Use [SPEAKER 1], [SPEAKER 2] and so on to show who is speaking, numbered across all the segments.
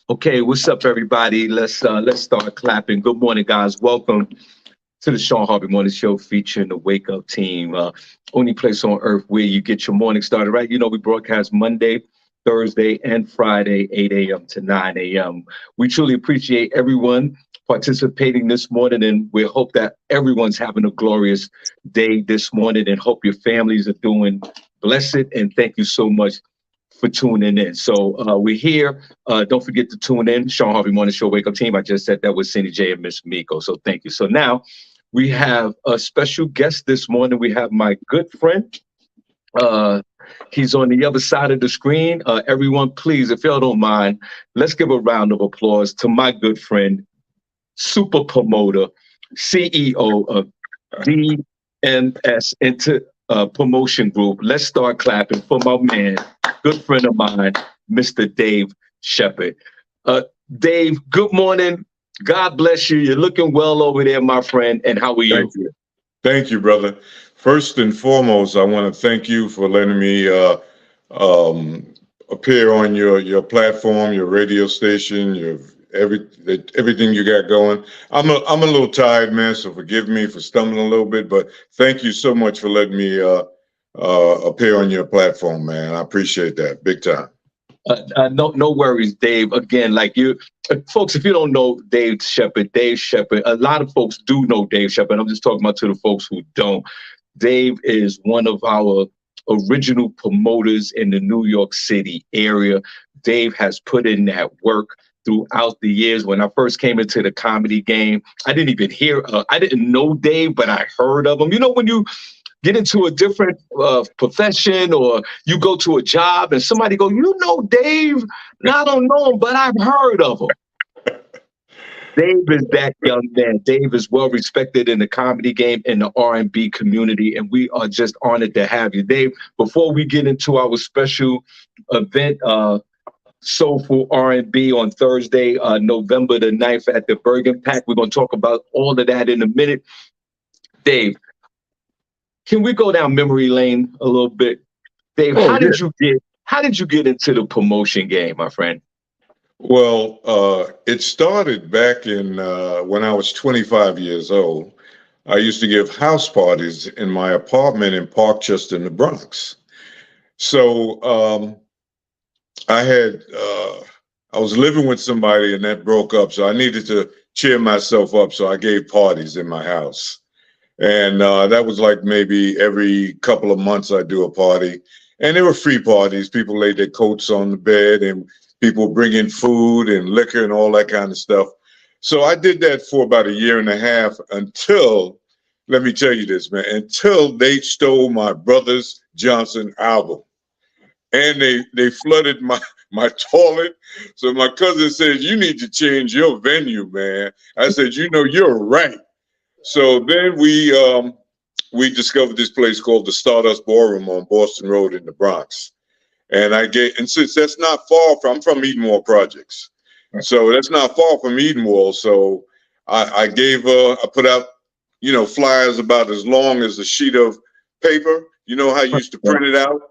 [SPEAKER 1] Okay, what's up, everybody? Let's start clapping. Good morning, guys. Welcome to the Shawn Harvey Morning Show featuring the Wake Up Team. Only place on earth where you get your morning started right. You know, we broadcast Monday, Thursday, and Friday, 8 a.m. to 9 a.m. We truly appreciate everyone participating this morning, and we hope that everyone's having a glorious day this morning, and hope your families are doing blessed. And thank you so much for tuning in. So we're here. Don't forget to tune in. Shawn Harvey Morning Show Wake Up Team. I just said that with Cindy J and Miss Miko. So thank you. So now we have a special guest this morning. We have my good friend. He's on the other side of the screen. Everyone, please, if y'all don't mind, let's give a round of applause to my good friend, super promoter, CEO of DMS Promotion Group. Let's start clapping for my man, good friend of mine, Mr. Dave Sheppard. Dave, good morning. God bless you. You're looking well over there, my friend. And how are you?
[SPEAKER 2] Thank you. Thank you, brother. First and foremost, I want to thank you for letting me appear on your platform, your radio station, everything you got going. I'm a little tired, man, so forgive me for stumbling a little bit, but thank you so much for letting me appear on your platform, man. I appreciate that big time.
[SPEAKER 1] No worries, Dave. Again, like you, folks, if you don't know Dave Sheppard, a lot of folks do know Dave Sheppard. I'm just talking about to the folks who don't. Dave is one of our original promoters in the New York City area. Dave has put in that work throughout the years. When I first came into the comedy game, I didn't know Dave, but I heard of him. You know, when you get into a different profession, or you go to a job and somebody go, you know Dave? I don't know him, but I've heard of him. Dave is that young man. Dave is well respected in the comedy game, in the R&B community, and we are just honored to have you. Dave, before we get into our special event, Soulful R&B on Thursday, November the 9th at the Bergen Pack, we're going to talk about all of that in a minute. Dave, can we go down memory lane a little bit? Dave, how did you get into the promotion game, my friend?
[SPEAKER 2] Well, it started back in when I was 25 years old. I used to give house parties in my apartment in Parkchester in the Bronx. So I was living with somebody and that broke up. So I needed to cheer myself up. So I gave parties in my house. And that was like maybe every couple of months I do a party. And they were free parties. People laid their coats on the bed and people bring in food and liquor and all that kind of stuff. So I did that for about a year and a half until, let me tell you this, man, until they stole my Brothers Johnson album. And they flooded my toilet. So my cousin said, you need to change your venue, man. I said, you know, you're right. So then we discovered this place called the Stardust Ballroom on Boston Road in the Bronx. And since that's not far I'm from Edenwall Projects. So that's not far from Edenwall. So I put out, you know, flyers about as long as a sheet of paper. You know how you used to print it out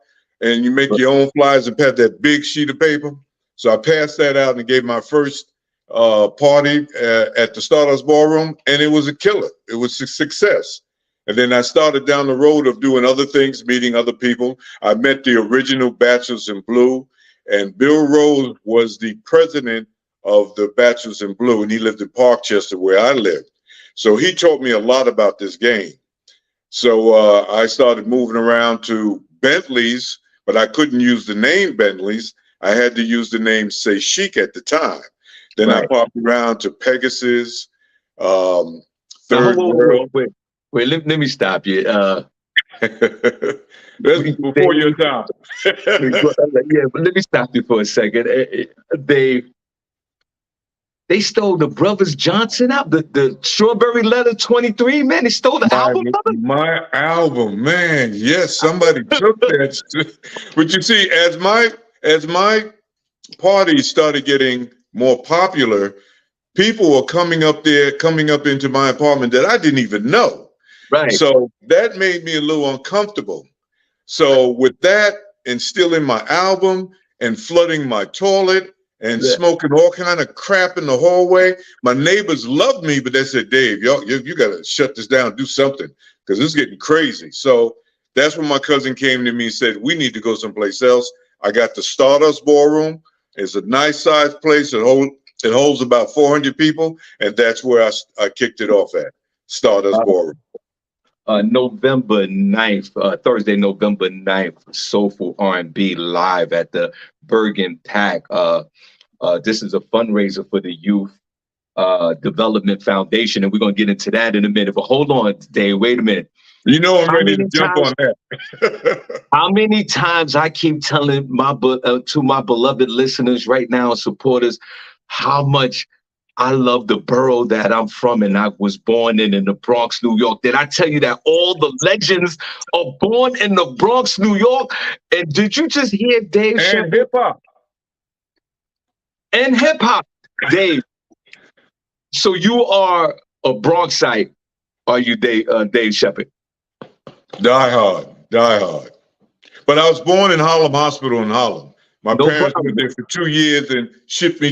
[SPEAKER 2] and you make your own flyers and have that big sheet of paper. So I passed that out and gave my first party at the Stardust Ballroom, and it was a killer. It was a success. And then I started down the road of doing other things, meeting other people. I met the original Bachelors in Blue, and Bill Rose was the president of the Bachelors in Blue, and he lived in Parkchester where I lived. So he taught me a lot about this game. So I started moving around to Bentley's, but I couldn't use the name Bentley's. I had to use the name Say Chic at the time. Then I popped around to Pegasus, Third World.
[SPEAKER 1] Wait, let me stop you.
[SPEAKER 2] That's before your time.
[SPEAKER 1] Yeah, but let me stop you for a second. They stole the Brothers Johnson out, the Strawberry Letter 23, man. They stole the album.
[SPEAKER 2] My album, man. Yes, somebody took that. But you see, as my parties started getting more popular, people were coming up into my apartment that I didn't even know.
[SPEAKER 1] Right.
[SPEAKER 2] So that made me a little uncomfortable. So with that and stealing my album and flooding my toilet and smoking all kind of crap in the hallway. My neighbors loved me, but they said, Dave, you got to shut this down, do something, because it's getting crazy. So that's when my cousin came to me and said, we need to go someplace else. I got the Stardust Ballroom. It's a nice sized place. It holds about 400 people. And that's where I kicked it off at, Stardust Ballroom.
[SPEAKER 1] November 9th, Thursday, November 9th, Soulful R&B live at the Bergen Pack. This is a fundraiser for the Youth Development Foundation, and we're going to get into that in a minute. But hold on, Dave, wait a minute.
[SPEAKER 2] You know I'm ready to jump on that.
[SPEAKER 1] How many times I keep telling to my beloved listeners right now, supporters, how much I love the borough that I'm from and I was born in the Bronx, New York. Did I tell you that all the legends are born in the Bronx, New York? And did you just hear Dave Sheppard?
[SPEAKER 2] And hip-hop.
[SPEAKER 1] And hip-hop, Dave. So you are a Bronxite, are you, Dave Sheppard?
[SPEAKER 2] Die hard. But I was born in Harlem Hospital in Harlem. My parents were there for 2 years and shipped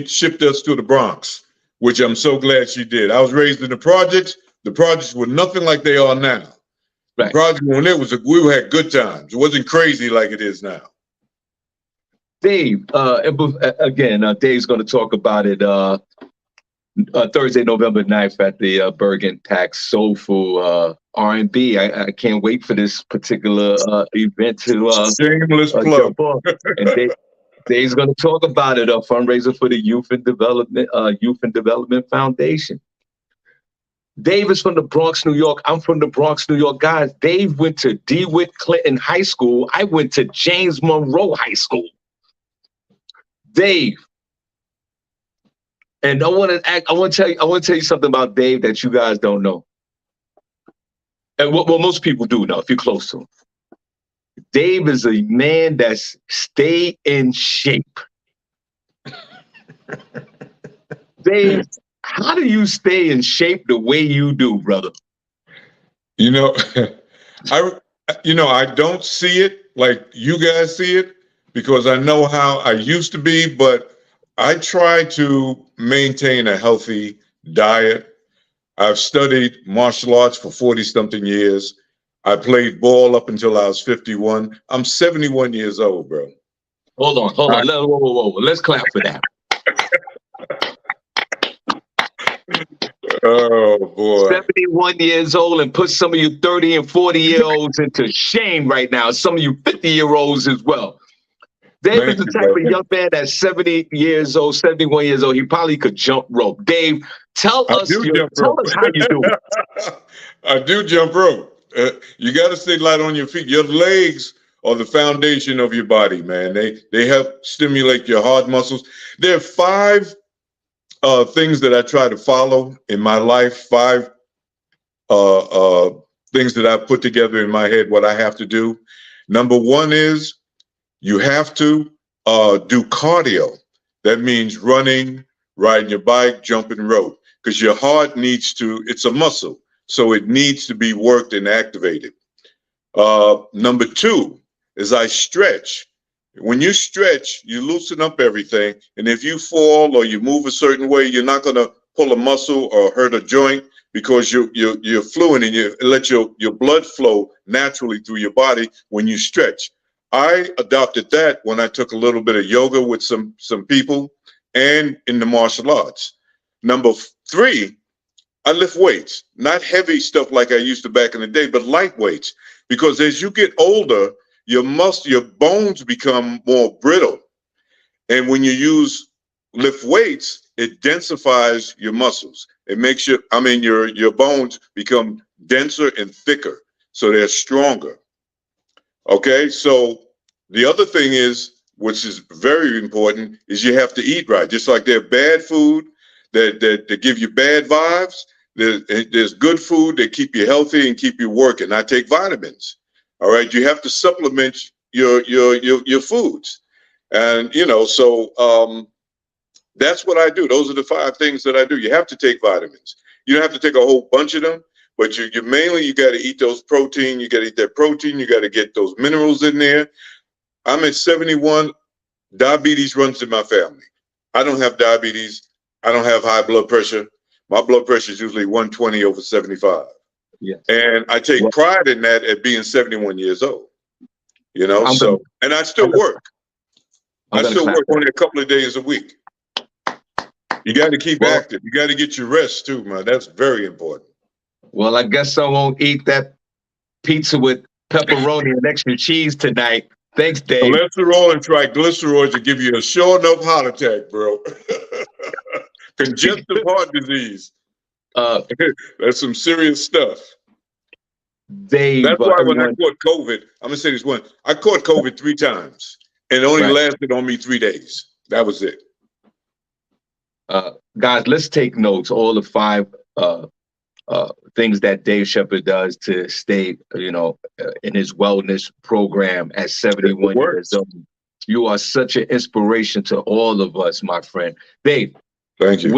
[SPEAKER 2] us to the Bronx, which I'm so glad she did. I was raised in the projects. The projects were nothing like they are now. Right. The project when we had good times. It wasn't crazy like it is now.
[SPEAKER 1] Dave, again, Dave's going to talk about it Thursday, November 9th at the Bergen Pack Soulful R&B. I can't wait for this particular event to
[SPEAKER 2] shameless plug.
[SPEAKER 1] And Dave's going to talk about it, a fundraiser for the Youth and Development Foundation. Dave is from the Bronx, New York. I'm from the Bronx, New York. Guys, Dave went to DeWitt Clinton High School. I went to James Monroe High School. Dave. And I want to tell you something about Dave that you guys don't know. And what most people do know if you're close to him. Dave is a man that's stay in shape. Dave, how do you stay in shape the way you do, brother?
[SPEAKER 2] You know, I don't see it like you guys see it because I know how I used to be, but I try to maintain a healthy diet. I've studied martial arts for 40-something years. I played ball up until I was 51. I'm 71 years old, bro.
[SPEAKER 1] Hold on. Whoa. Let's clap for that.
[SPEAKER 2] Oh, boy.
[SPEAKER 1] 71 years old, and put some of you 30 and 40-year-olds into shame right now. Some of you 50-year-olds as well. Dave is the type of young man that's 70 years old, 71 years old. He probably could jump rope. Dave, tell us how you do it.
[SPEAKER 2] I do jump rope. You got to stay light on your feet. Your legs are the foundation of your body, man. They help stimulate your heart muscles. There are 5 things that I try to follow in my life. 5 things that I put together in my head, what I have to do. Number 1 is you have to do cardio. That means running, riding your bike, jumping rope, because your heart needs to, it's a muscle. So it needs to be worked and activated. Number 2 is I stretch. When you stretch, you loosen up everything. And if you fall or you move a certain way, you're not going to pull a muscle or hurt a joint because you're fluent and you let your blood flow naturally through your body when you stretch. I adopted that when I took a little bit of yoga with some people and in the martial arts. Number 3, I lift weights, not heavy stuff like I used to back in the day, but light weights. Because as you get older, your bones become more brittle. And when you lift weights, it densifies your muscles. It makes your bones become denser and thicker. So they're stronger. Okay, so the other thing is, which is very important, is you have to eat right. Just like there's bad food that give you bad vibes, there's good food that keep you healthy and keep you working. I take vitamins. All right, you have to supplement your foods, and so that's what I do. Those are the 5 things that I do. You have to take vitamins. You don't have to take a whole bunch of them. But you mainly got to eat those protein. You got to eat that protein. You got to get those minerals in there. I'm at 71. Diabetes runs in my family. I don't have diabetes. I don't have high blood pressure. My blood pressure is usually 120 over 75.
[SPEAKER 1] Yeah.
[SPEAKER 2] And I take
[SPEAKER 1] Well,
[SPEAKER 2] pride in that at being 71 years old. You know,
[SPEAKER 1] I'm
[SPEAKER 2] so,
[SPEAKER 1] gonna,
[SPEAKER 2] and I still work.
[SPEAKER 1] I'm
[SPEAKER 2] I
[SPEAKER 1] gonna
[SPEAKER 2] still
[SPEAKER 1] clap
[SPEAKER 2] work
[SPEAKER 1] that.
[SPEAKER 2] only a couple of days a week. You got to keep
[SPEAKER 1] Well,
[SPEAKER 2] active. You got to get your rest too, man. That's very important.
[SPEAKER 1] well, I guess I won't eat that pizza with pepperoni and extra cheese tonight. Thanks, Dave.
[SPEAKER 2] Cholesterol and triglycerides will give you a sure enough heart attack, bro. Congestive heart disease. That's some serious stuff.
[SPEAKER 1] Dave,
[SPEAKER 2] That's why when I
[SPEAKER 1] everyone,
[SPEAKER 2] caught COVID, I'm gonna say this one. I caught COVID 3 times, and it only
[SPEAKER 1] right.
[SPEAKER 2] lasted on me 3 days. That was it.
[SPEAKER 1] Guys, let's take notes. All the 5 things that Dave Sheppard does to stay, in his wellness program at 71 years old. You are such an inspiration to all of us, my friend. Dave,
[SPEAKER 2] thank you.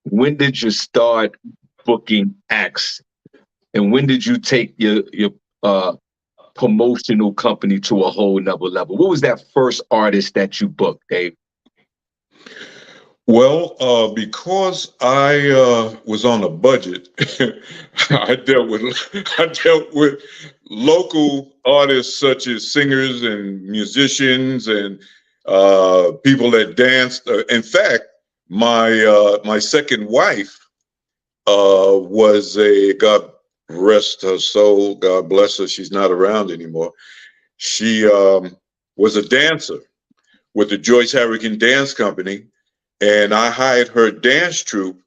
[SPEAKER 1] When did you start booking acts, and when did you take your promotional company to a whole nother level? What was that first artist that you booked, Dave?
[SPEAKER 2] Well, because I was on a budget, I dealt with local artists such as singers and musicians and people that danced. In fact, my second wife was God rest her soul, God bless her. She's not around anymore. She was a dancer with the Joyce Harrigan Dance Company. And I hired her dance troupe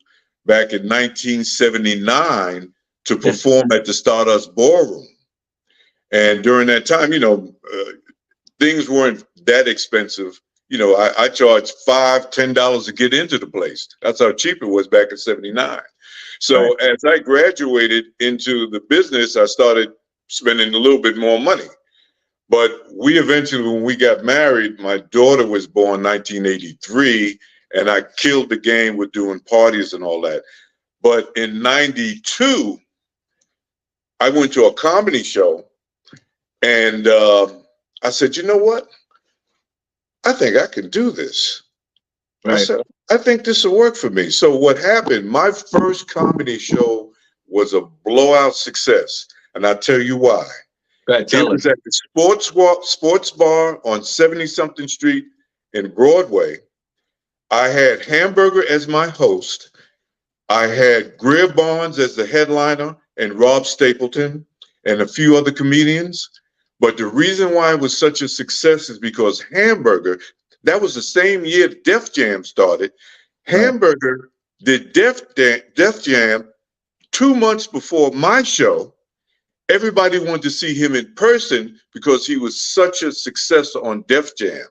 [SPEAKER 2] back in 1979 to perform at the Stardust Ballroom. And during that time, things weren't that expensive. I charged $5, $10 to get into the place. That's how cheap it was back in '79. So right. As I graduated into the business, I started spending a little bit more money. But we eventually, when we got married, my daughter was born 1983. And I killed the game with doing parties and all that. But in '92, I went to a comedy show and I said, you know what? I think I can do this. Right. I said, I think this will work for me. So what happened, my first comedy show was a blowout success. And I'll tell you why. It was at the sports bar on 70-something Street in Broadway. I had Hamburger as my host. I had Greer Barnes as the headliner and Rob Stapleton and a few other comedians. But the reason why it was such a success is because Hamburger, that was the same year Def Jam started. Hamburger did Def Jam 2 months before my show. Everybody wanted to see him in person because he was such a success on Def Jam.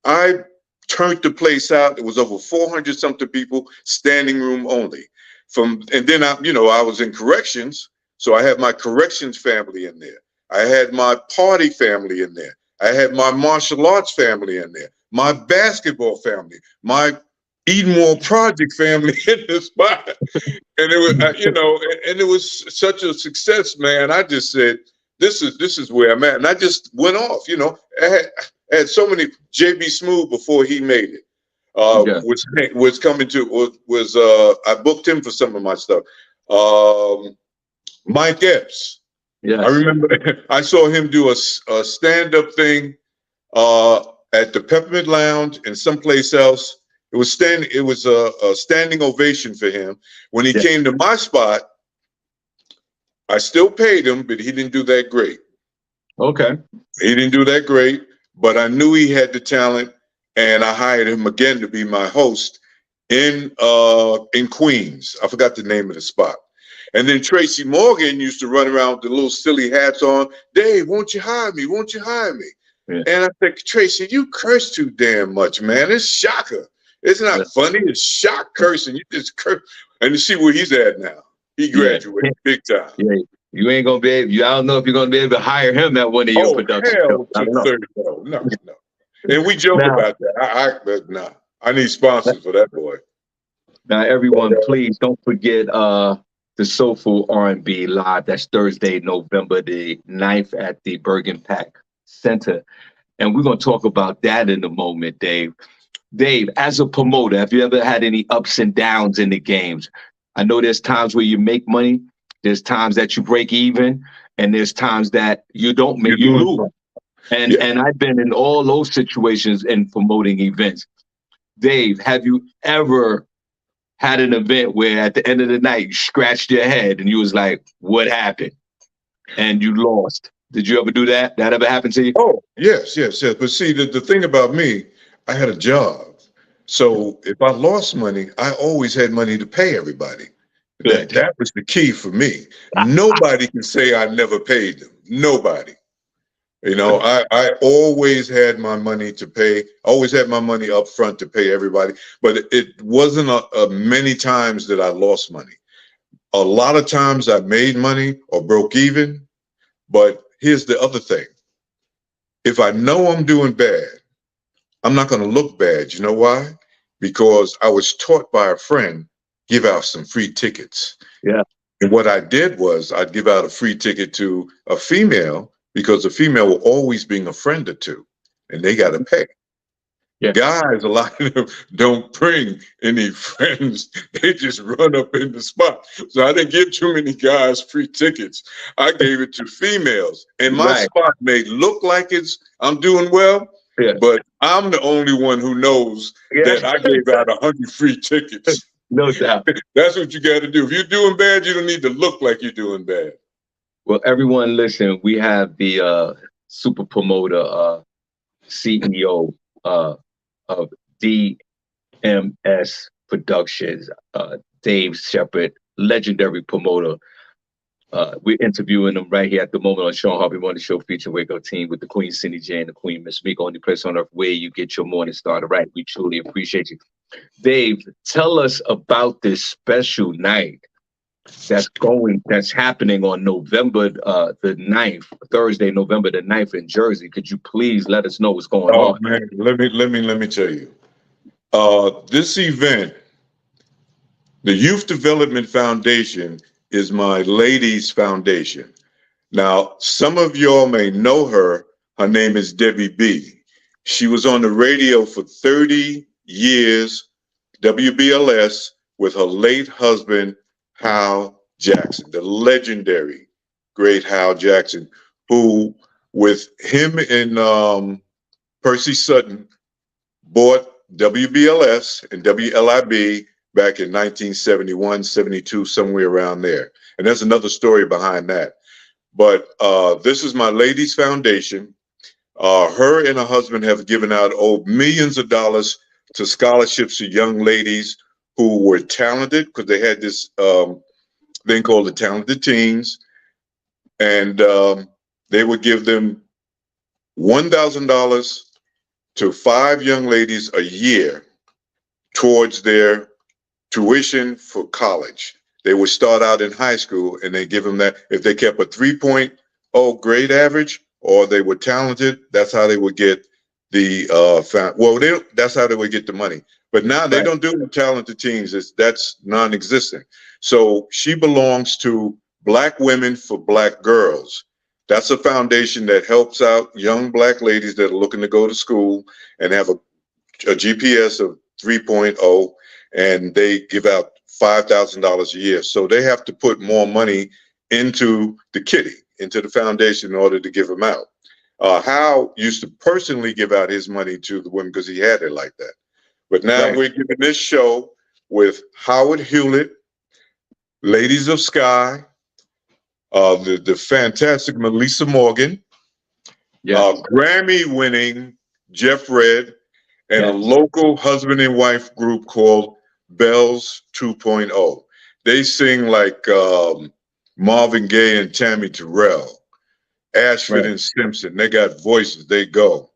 [SPEAKER 2] I turned the place out. It was over 400 something people, standing room only. And then I was in corrections, so I had my corrections family in there. I had my party family in there. I had my martial arts family in there. My basketball family, my Edenmore Project family in the spot, and it was and it was such a success, man. I just said, this is where I'm at, and I just went off. I had so many. JB Smooth before he made it was coming to I booked him for some of my stuff. Mike Epps. Yeah, I remember I saw him do a stand-up thing at the Peppermint Lounge and someplace else. It was a standing ovation for him. When he came to my spot, I still paid him, but he didn't do that great. Okay. He didn't do that great. But I knew he had the talent, and I hired him again to be my host in Queens. I forgot the name of the spot. And then Tracy Morgan used to run around with the little silly hats on. Dave, won't you hire me? Won't you hire me? Yeah. And I said, Tracy, you curse too damn much, man. It's shocker. It's not funny. It's shock cursing. You just curse. And you see where he's at now. He graduated big time. Yeah.
[SPEAKER 1] You ain't gonna be able. I don't know if you're gonna be able to hire him at one of your production shows.
[SPEAKER 2] No. And we joke about that. I need sponsors for that boy.
[SPEAKER 1] Now, everyone, please don't forget the Soulful R&B live. That's Thursday, November the 9th at the Bergen Pack Center, and we're gonna talk about that in a moment, Dave. Dave, as a promoter, have you ever had any ups and downs in the games? I know there's times where you make money, there's times that you break even, and there's times that you don't make, you lose. And I've been in all those situations in promoting events. Dave, have you ever had an event where at the end of the night you scratched your head and you was like, what happened? And you lost. Did you ever do that? That ever happened to you?
[SPEAKER 2] Oh, yes. But see, the thing about me, I had a job. So if I lost money, I always had money to pay everybody. That was the key for me. Nobody can say I never paid them. Nobody. You know, I always had my money to pay. I always had my money up front to pay everybody. But it wasn't many times that I lost money. A lot of times I made money or broke even. But here's the other thing. If I know I'm doing bad, I'm not going to look bad. You know why? Because I was taught by a friend, give out some free tickets.
[SPEAKER 1] Yeah.
[SPEAKER 2] And what I did was I'd give out a free ticket to a female because a female will always bring a friend or two and they got to pay. Yeah. Guys, a lot of them don't bring any friends. They just run up in the spot. So I didn't give too many guys free tickets. I gave it to females. And my spot may look like I'm doing well, but I'm the only one who knows that I gave out 100 free tickets.
[SPEAKER 1] No doubt.
[SPEAKER 2] That's what you got to do. If you're doing bad, you don't need to look like you're doing bad.
[SPEAKER 1] Well, everyone, listen, we have the super promoter, CEO of DMS Productions, Dave Sheppard, legendary promoter. We're interviewing him right here at the moment on Shawn Harvey Morning Show featuring Wake Up Team with the Queen Cindy J and the Queen Miss Meek, only place on earth where you get your morning started right. We truly appreciate you. Dave, tell us about this special night that's happening on November the 9th, Thursday, November the 9th in Jersey. Could you please let us know what's going on?
[SPEAKER 2] Man, let me tell you. This event, the Youth Development Foundation, is my ladies' foundation. Now, some of y'all may know her. Her name is Debbie B. She was on the radio for 30 years, WBLS, with her late husband, Hal Jackson, the legendary great Hal Jackson, who with him and Percy Sutton bought WBLS and WLIB back in 1971, 72, somewhere around there. And there's another story behind that. But this is my ladies' foundation. Her and her husband have given out millions of dollars to scholarships to young ladies who were talented, because they had this thing called the Talented Teens. And they would give them $1,000 to 5 young ladies a year towards their tuition for college. They would start out in high school and they give them that. If they kept a 3.0 grade average or they were talented, that's how they would get the that's how they would get the money. But now they don't do the Talented Teens. That's non-existent. So she belongs to Black Women for Black Girls. That's a foundation that helps out young Black ladies that are looking to go to school and have a GPS of 3.0, and they give out $5,000 a year. So they have to put more money into the kitty, into the foundation in order to give them out. Hal used to personally give out his money to the women because he had it like that. But now we're giving this show with Howard Hewlett, Ladies of Sky, the fantastic Melissa Morgan, Grammy-winning Jeff Redd, and a local husband and wife group called Bells 2.0. They sing like Marvin Gaye and Tammy Terrell, Ashford and Simpson. They got voices. They go.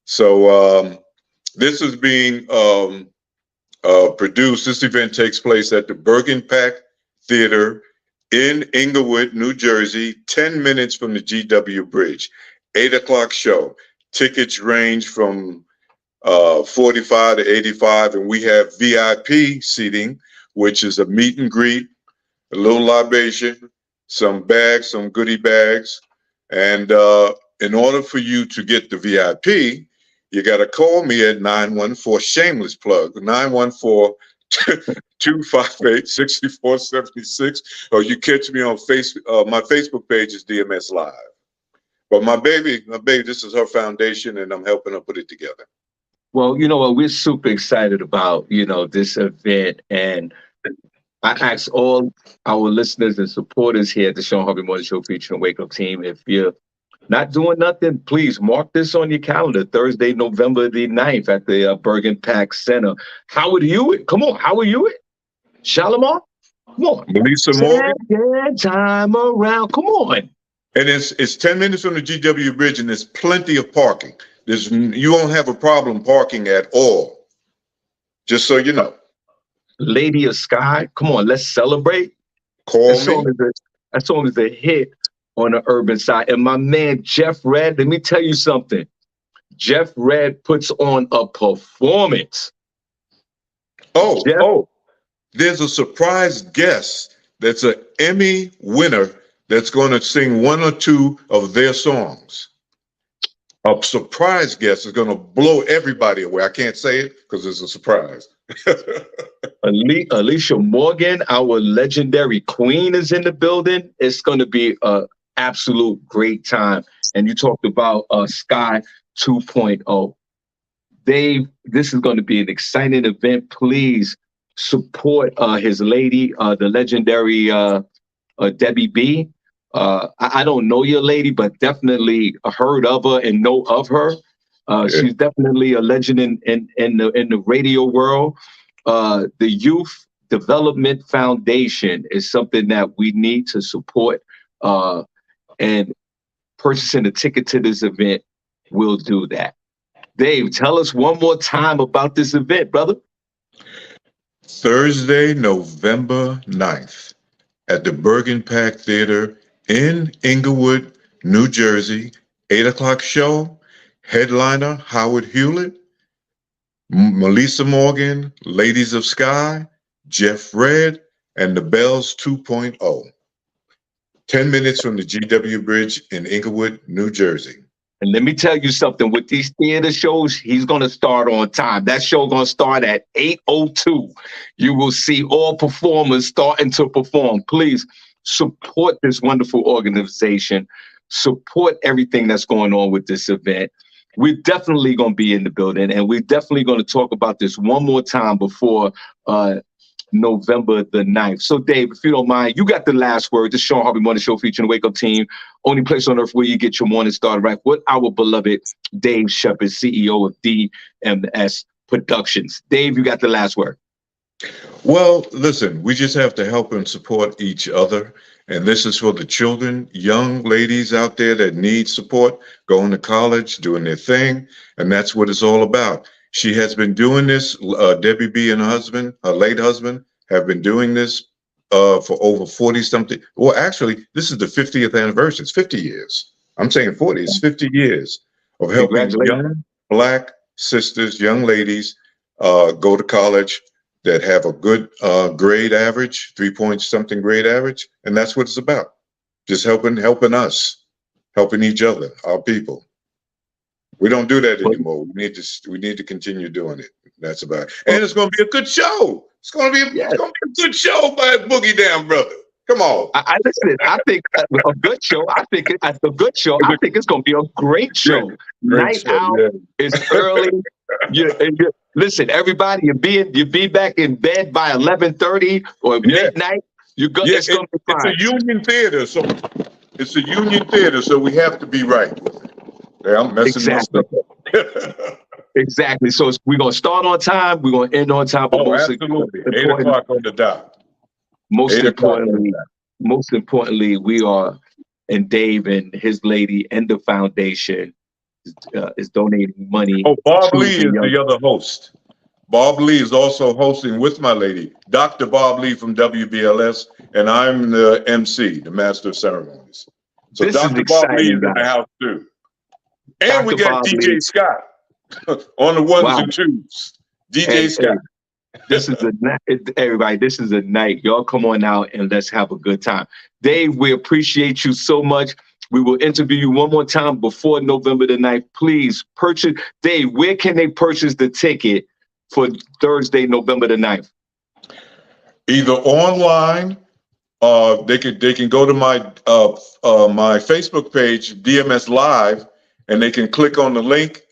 [SPEAKER 2] So this is being produced. This event takes place at the Bergen Theater in Englewood, New Jersey, 10 minutes from the GW Bridge. 8 o'clock show. Tickets range from 45 to 85, and we have VIP seating, which is a meet and greet, a little libation, some bags, some goodie bags. And in order for you to get the VIP, you got to call me at 914, shameless plug, 914-258-6476, or you catch me on Facebook. My Facebook page is DMS Live. But my baby, this is her foundation, and I'm helping her put it together.
[SPEAKER 1] Well, you know what? We're super excited about, this event. And I ask all our listeners and supporters here at the Shawn Harvey Morning Show featuring Wake Up Team, if you're not doing nothing, please mark this on your calendar, Thursday, November the 9th at the Bergen Pack Center. Howard Hewitt, come on, Howard Hewitt, Shalimar, come on.
[SPEAKER 2] Melissa Morgan.
[SPEAKER 1] Time around, come on.
[SPEAKER 2] And it's 10 minutes from the GW Bridge, and there's plenty of parking. You won't have a problem parking at all, just so you know.
[SPEAKER 1] Lady of Sky, come on, let's celebrate.
[SPEAKER 2] Call me.
[SPEAKER 1] That song is a hit on the urban side. And my man, Jeff Redd, let me tell you something. Jeff Redd puts on a performance.
[SPEAKER 2] There's a surprise guest that's an Emmy winner that's going to sing one or two of their songs. A surprise guest is going to blow everybody away. I can't say it because it's a surprise.
[SPEAKER 1] Alicia Morgan, our legendary queen, is in the building. It's going to be an absolute great time. And you talked about Sky 2.0. Dave, this is going to be an exciting event. Please support his lady, the legendary Debbie B. I don't know your lady, but definitely heard of her and know of her. She's definitely a legend in the radio world. The Youth Development Foundation is something that we need to support, and purchasing a ticket to this event will do that. Dave, tell us one more time about this event, brother.
[SPEAKER 2] Thursday, November 9th at the Bergen Pack Theater in Englewood, New Jersey, 8 o'clock show. Headliner, Howard Hewitt, Melissa Morgan, Ladies of Sky, Jeff Redd, and the Bells 2.0. 10 minutes from the GW Bridge in Englewood, New Jersey.
[SPEAKER 1] And let me tell you something, with these theater shows, he's going to start on time. That show going to start at 8:02. You will see all performers starting to perform. Please support this wonderful organization. Support everything that's going on with this event. We're definitely going to be in the building, and we're definitely going to talk about this one more time before November the 9th. So, Dave, if you don't mind, you got the last word. This Shawn Harvey Morning Show featuring the Wake Up Team. Only place on earth where you get your morning started right with our beloved Dave Sheppard, CEO of DMS Productions. Dave, you got the last word.
[SPEAKER 2] Well, listen, we just have to help and support each other. And this is for the children, young ladies out there that need support, going to college, doing their thing. And that's what it's all about. She has been doing this. Debbie B and her late husband, have been doing this for over 40 something. Well, actually, this is the 50th anniversary. It's 50 years. I'm saying 40. It's 50 years of helping young Black sisters, young ladies go to college that have a good grade average, 3-point something grade average. And that's what it's about. Just helping us, helping each other, our people. We don't do that anymore. We need to continue doing it. That's about it. And it's going to be a good show. It's going to be a good show by Boogie Down Brother. Come on.
[SPEAKER 1] I think a good show. I think it's going to be a great show. Night out is early. Listen, everybody, you be back in bed by 11:30 or midnight. It's going to be fine.
[SPEAKER 2] It's a union theater, so we have to be right with it. Yeah, I'm messing up.
[SPEAKER 1] Exactly. So we're going to start on time. We're going to end on time.
[SPEAKER 2] Absolutely. 8 o'clock on the dot.
[SPEAKER 1] Most importantly, we are, and Dave and his lady and the foundation is donating money.
[SPEAKER 2] Oh, Bob Lee is the other host. Bob Lee is also hosting with my lady, Dr. Bob Lee from WBLS, and I'm the MC, the Master of Ceremonies. So this Dr. Bob Lee is in the house too. And we got DJ Scott on the ones and twos. DJ Scott.
[SPEAKER 1] This is a night, everybody. This is a night. Y'all come on out and let's have a good time. Dave, we appreciate you so much. We will interview you one more time before November the 9th. Please purchase. Dave, where can they purchase the ticket for Thursday, November the 9th?
[SPEAKER 2] Either online, they can go to my my Facebook page, DMS Live, and they can click on the link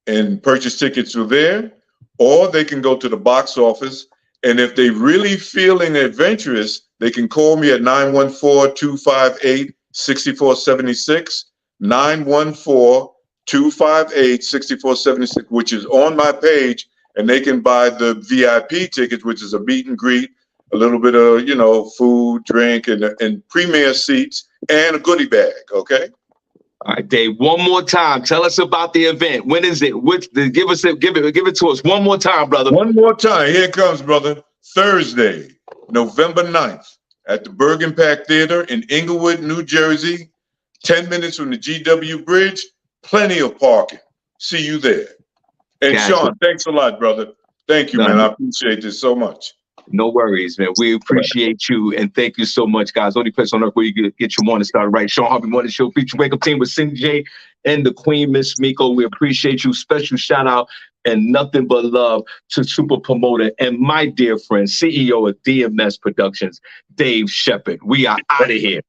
[SPEAKER 2] and purchase tickets through there, or they can go to the box office. And if they really feeling adventurous, they can call me at 914-258-6476, 914-258-6476, which is on my page, and they can buy the VIP tickets, which is a meet and greet, a little bit of, you know, food, drink, and premier seats, and a goodie bag, okay?
[SPEAKER 1] All right, Dave, one more time. Tell us about the event. When is it? Give it to us one more time, brother.
[SPEAKER 2] One more time. Here it comes, brother. Thursday, November 9th at the Bergen Theater in Englewood, New Jersey. 10 minutes from the GW Bridge. Plenty of parking. See you there. And gotcha. Shawn, thanks a lot, brother. Thank you, man. I appreciate this so much.
[SPEAKER 1] No worries, man. We appreciate you, and thank you so much, guys. Only place on earth where you get your morning started right. Shawn Harvey Morning Show featuring Wake Up Team with Cindy J and the Queen, Miss Miko. We appreciate you. Special shout out and nothing but love to super promoter and my dear friend, CEO of DMS Productions, Dave Sheppard. We are out of here.